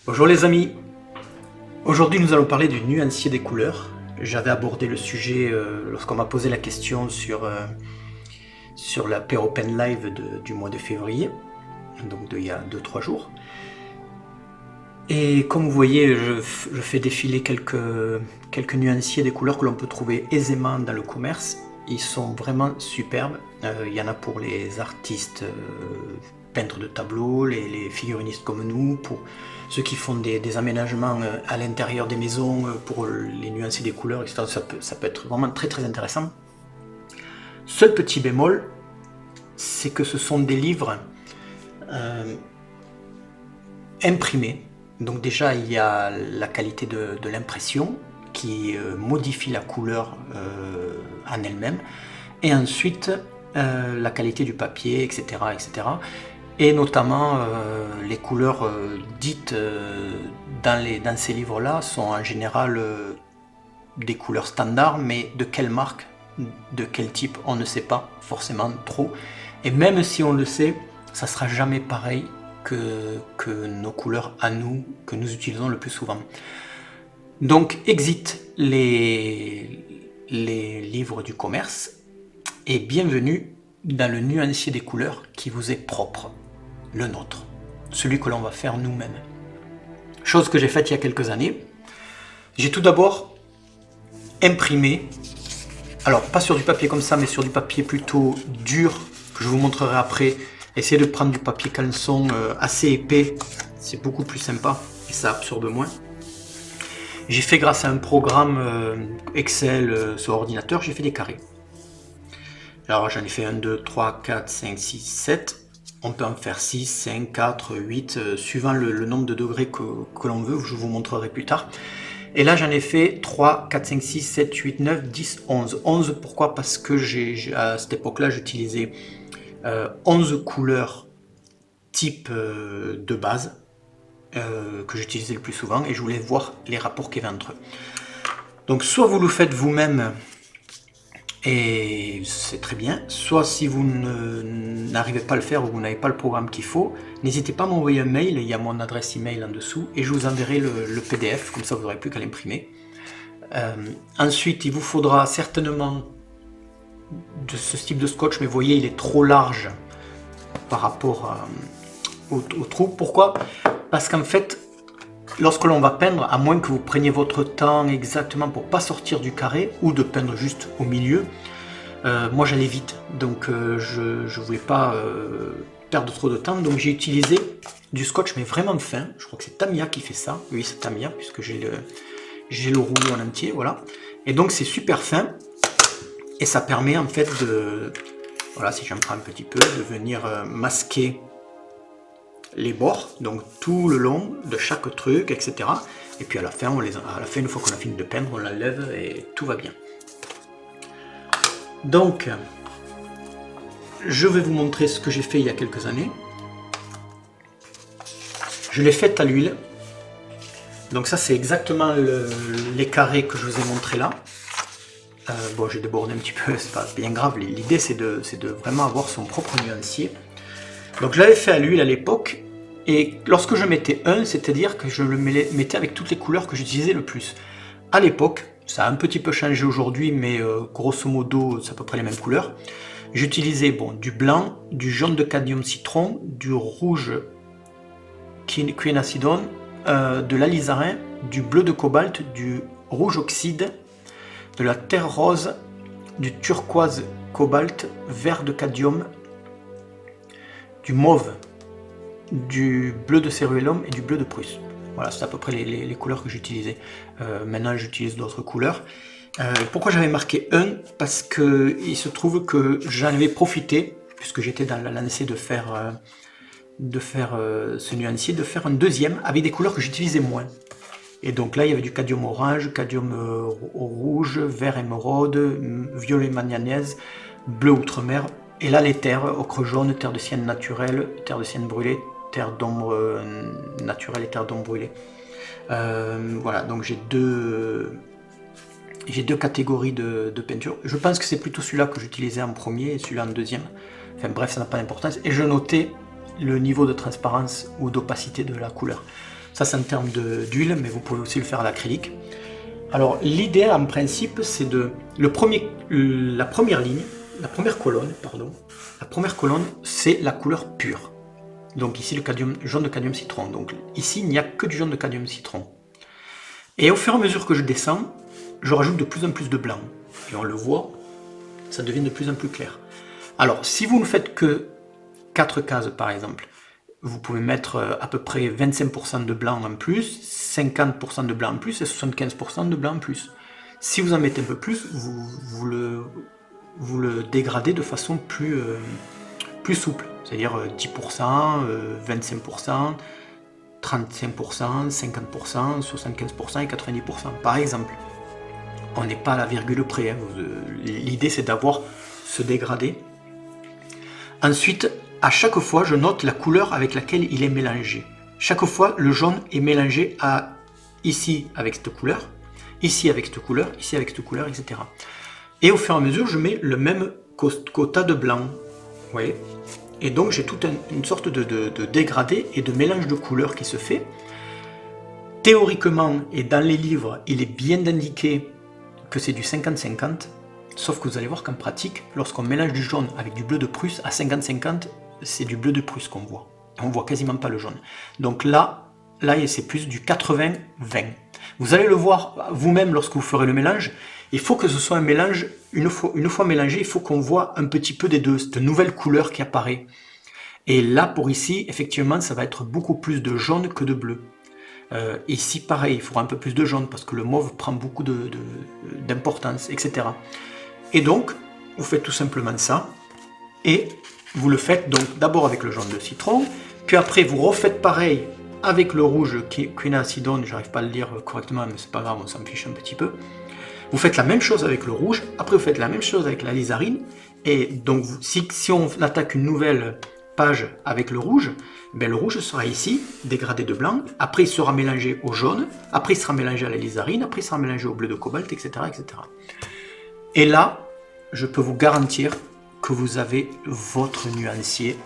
Bonjour les amis, aujourd'hui nous allons parler du nuancier des couleurs. J'avais abordé le sujet lorsqu'on m'a posé la question sur l'apéro pen live du mois de février, donc il y a 2-3 jours. Et comme vous voyez, je fais défiler quelques nuanciers des couleurs que l'on peut trouver aisément dans le commerce. Ils sont vraiment superbes. Il y en a pour les artistes peintres de tableaux, les figurinistes comme nous, pour ceux qui font des aménagements à l'intérieur des maisons, pour les nuancer des couleurs, etc. Ça peut être vraiment très très intéressant. Seul petit bémol, c'est que ce sont des livres imprimés. Donc déjà il y a la qualité de l'impression qui modifie la couleur en elle-même, et ensuite la qualité du papier, etc. etc. Et notamment les couleurs dites dans ces livres-là sont en général des couleurs standards, mais de quelle marque, de quel type, on ne sait pas forcément trop. Et même si on le sait, ça sera jamais pareil que nos couleurs à nous, que nous utilisons le plus souvent. Donc exit les livres du commerce et bienvenue dans le nuancier des couleurs qui vous est propre, le nôtre, celui que l'on va faire nous-mêmes. Chose que j'ai faite il y a quelques années. J'ai tout d'abord imprimé, alors pas sur du papier comme ça, mais sur du papier plutôt dur, que je vous montrerai après. Essayez de prendre du papier canson assez épais, c'est beaucoup plus sympa et ça absorbe moins. J'ai fait grâce à un programme Excel sur ordinateur, j'ai fait des carrés. Alors j'en ai fait 1, 2, 3, 4, 5, 6, 7. On peut en faire 6, 5, 4, 8, suivant le nombre de degrés que l'on veut, je vous montrerai plus tard. Et là j'en ai fait 3, 4, 5, 6, 7, 8, 9, 10, 11. 11 pourquoi? Parce que à cette époque-là j'utilisais 11 couleurs type de base que j'utilisais le plus souvent, et je voulais voir les rapports qu'il y avait entre eux. Donc soit vous le faites vous-même et c'est très bien, soit si vous n'arrivez pas à le faire ou vous n'avez pas le programme qu'il faut, n'hésitez pas à m'envoyer un mail, il y a mon adresse email en dessous et je vous enverrai le PDF, comme ça vous n'aurez plus qu'à l'imprimer. Ensuite il vous faudra certainement de ce type de scotch, mais vous voyez il est trop large par rapport au trou. Pourquoi? Parce qu'en fait lorsque l'on va peindre, à moins que vous preniez votre temps exactement pour pas sortir du carré ou de peindre juste au milieu, moi j'allais vite, donc je voulais pas perdre trop de temps, donc j'ai utilisé du scotch mais vraiment fin. Je crois que c'est Tamiya qui fait ça, oui c'est Tamiya puisque j'ai le rouleau en entier, voilà. Et donc c'est super fin et ça permet en fait de, voilà, si j'en prends un petit peu, de venir masquer les bords, donc tout le long de chaque truc, etc. Et puis à la fin, une fois qu'on a fini de peindre, on l'enlève et tout va bien. Donc, je vais vous montrer ce que j'ai fait il y a quelques années. Je l'ai fait à l'huile. Donc ça, c'est exactement les carrés que je vous ai montré là. Bon, j'ai débordé un petit peu, c'est pas bien grave. L'idée, c'est de vraiment avoir son propre nuancier. Donc je l'avais fait à l'huile à l'époque, et lorsque je mettais un, c'est-à-dire que je le mettais avec toutes les couleurs que j'utilisais le plus. À l'époque, ça a un petit peu changé aujourd'hui, mais grosso modo, c'est à peu près les mêmes couleurs. J'utilisais du blanc, du jaune de cadmium citron, du rouge quinacridone, de l'alizarin, du bleu de cobalt, du rouge oxyde, de la terre rose, du turquoise cobalt, vert de cadmium, du mauve, du bleu de céruellum et du bleu de Prusse. Voilà, c'est à peu près les couleurs que j'utilisais. Maintenant, j'utilise d'autres couleurs. Pourquoi j'avais marqué 1? Parce que il se trouve que j'en avais profité, puisque j'étais dans la lancée de faire ce nuancier, de faire un deuxième avec des couleurs que j'utilisais moins. Et donc là, il y avait du cadmium orange, cadmium rouge, vert émeraude, violet manganèse, bleu outre-mer. Et là, les terres, ocre jaune, terre de sienne naturelle, terre de sienne brûlée, terre d'ombre naturelle et terre d'ombre brûlée. Voilà, donc j'ai deux catégories de peinture. Je pense que c'est plutôt celui-là que j'utilisais en premier et celui-là en deuxième. Enfin bref, ça n'a pas d'importance. Et je notais le niveau de transparence ou d'opacité de la couleur. Ça c'est en termes d'huile, mais vous pouvez aussi le faire à l'acrylique. Alors l'idée en principe c'est la première colonne c'est la couleur pure. Donc ici le jaune de cadmium citron. Donc ici il n'y a que du jaune de cadmium citron. Et au fur et à mesure que je descends, je rajoute de plus en plus de blanc. Et on le voit, ça devient de plus en plus clair. Alors si vous ne faites que 4 cases par exemple, vous pouvez mettre à peu près 25% de blanc en plus, 50% de blanc en plus et 75% de blanc en plus. Si vous en mettez un peu plus, vous le dégradez de façon plus souple, c'est-à-dire 10%, 25%, 35%, 50%, 75% et 90% par exemple. On n'est pas à la virgule près, hein. L'idée c'est d'avoir ce dégradé. Ensuite, à chaque fois, je note la couleur avec laquelle il est mélangé. Chaque fois, le jaune est mélangé ici avec cette couleur, ici avec cette couleur, ici avec cette couleur, etc. Et au fur et à mesure, je mets le même quota de blanc. Vous voyez ? Et donc, j'ai toute une sorte de dégradé et de mélange de couleurs qui se fait. Théoriquement, et dans les livres, il est bien indiqué que c'est du 50-50. Sauf que vous allez voir qu'en pratique, lorsqu'on mélange du jaune avec du bleu de Prusse, à 50-50, c'est du bleu de Prusse qu'on voit. On voit quasiment pas le jaune. Donc là c'est plus du 80-20. Vous allez le voir vous-même lorsque vous ferez le mélange. Il faut que ce soit un mélange, une fois mélangé, il faut qu'on voit un petit peu des deux, cette nouvelle couleur qui apparaît. Et là, pour ici, effectivement, ça va être beaucoup plus de jaune que de bleu. Ici, pareil, il faudra un peu plus de jaune parce que le mauve prend beaucoup d'importance, etc. Et donc, vous faites tout simplement ça, et vous le faites donc d'abord avec le jaune de citron, puis après vous refaites pareil avec le rouge quinacidone, j'arrive pas à le lire correctement, mais c'est pas grave, on s'en fiche un petit peu. Vous faites la même chose avec le rouge, après vous faites la même chose avec la lysarine, et donc si on attaque une nouvelle page avec le rouge, ben le rouge sera ici, dégradé de blanc, après il sera mélangé au jaune, après il sera mélangé à la lysarine, après il sera mélangé au bleu de cobalt, etc. etc. Et là, je peux vous garantir que vous avez votre nuancier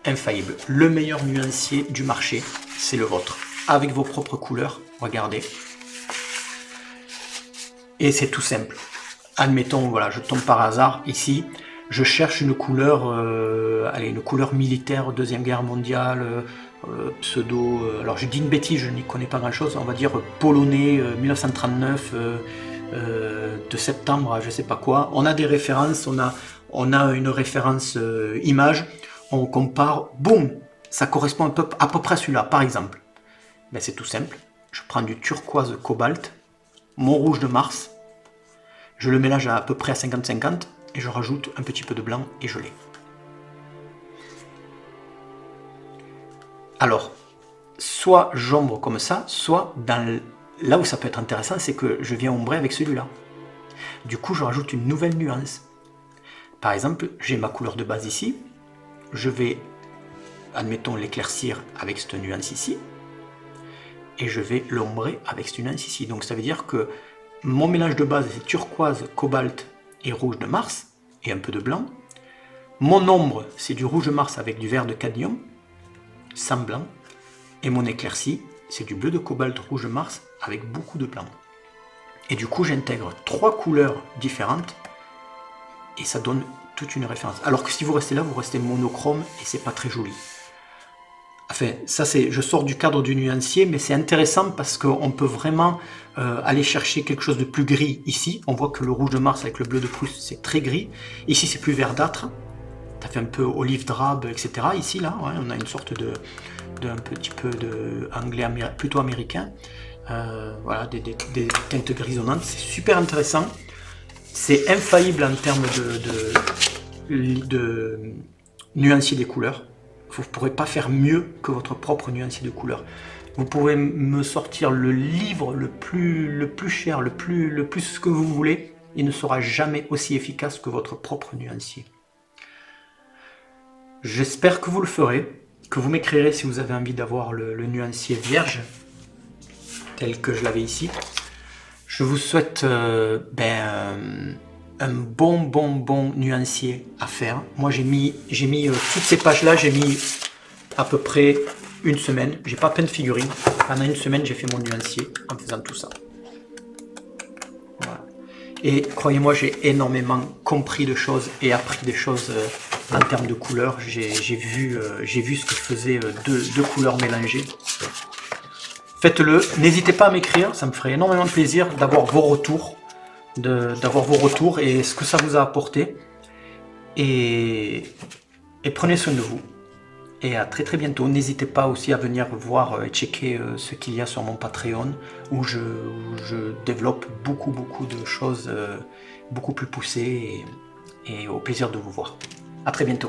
infaillible. Le meilleur nuancier du marché, c'est le vôtre. Avec vos propres couleurs, regardez. Et c'est tout simple. Admettons, voilà, je tombe par hasard ici, je cherche une couleur, une couleur militaire, Deuxième Guerre mondiale, pseudo... alors je dis une bêtise, je n'y connais pas grand-chose, on va dire polonais, 1939... de septembre à je sais pas quoi. On a des références, on a une référence image, on compare, boum, ça correspond à peu près à celui-là, par exemple. Ben, c'est tout simple, je prends du turquoise cobalt, mon rouge de Mars, je le mélange à peu près à 50-50 et je rajoute un petit peu de blanc et je l'ai. Alors, soit j'ombre comme ça, soit là où ça peut être intéressant, c'est que je viens ombrer avec celui-là. Du coup, je rajoute une nouvelle nuance. Par exemple, j'ai ma couleur de base ici. Je vais, admettons, l'éclaircir avec cette nuance ici. Et je vais l'ombrer avec cette nuance ici. Donc ça veut dire que mon mélange de base, c'est turquoise, cobalt et rouge de Mars, et un peu de blanc. Mon ombre, c'est du rouge de Mars avec du vert de cadmium, sans blanc. Et mon éclairci, c'est du bleu de cobalt, rouge de Mars, avec beaucoup de blanc. Et du coup, j'intègre 3 couleurs différentes, et ça donne toute une référence. Alors que si vous restez là, vous restez monochrome, et c'est pas très joli. Enfin, ça c'est, je sors du cadre du nuancier, mais c'est intéressant parce qu'on peut vraiment aller chercher quelque chose de plus gris ici. On voit que le rouge de Mars avec le bleu de Prusse, c'est très gris. Ici, c'est plus verdâtre. Ça fait un peu olive drabe, etc. Ici, là, ouais, on a une sorte un petit peu de anglais plutôt américain. Voilà, des teintes grisonnantes. C'est super intéressant. C'est infaillible en termes de nuancier des couleurs. Vous ne pourrez pas faire mieux que votre propre nuancier de couleurs. Vous pouvez me sortir le livre le plus cher, le plus ce que vous voulez. Il ne sera jamais aussi efficace que votre propre nuancier. J'espère que vous le ferez. que vous m'écrirez si vous avez envie d'avoir le nuancier vierge, tel que je l'avais ici. Je vous souhaite un bon nuancier à faire. Moi j'ai mis toutes ces pages-là, j'ai mis à peu près une semaine. J'ai pas plein de figurines. Pendant une semaine, j'ai fait mon nuancier en faisant tout ça. Voilà. Et croyez-moi, j'ai énormément compris de choses et appris des choses en termes de couleurs. J'ai vu ce que faisaient deux couleurs mélangées. Faites-le. N'hésitez pas à m'écrire. Ça me ferait énormément de plaisir d'avoir vos retours. Et ce que ça vous a apporté. Et prenez soin de vous. Et à très bientôt. N'hésitez pas aussi à venir voir et checker ce qu'il y a sur mon Patreon où je développe beaucoup de choses beaucoup plus poussées et au plaisir de vous voir. À très bientôt.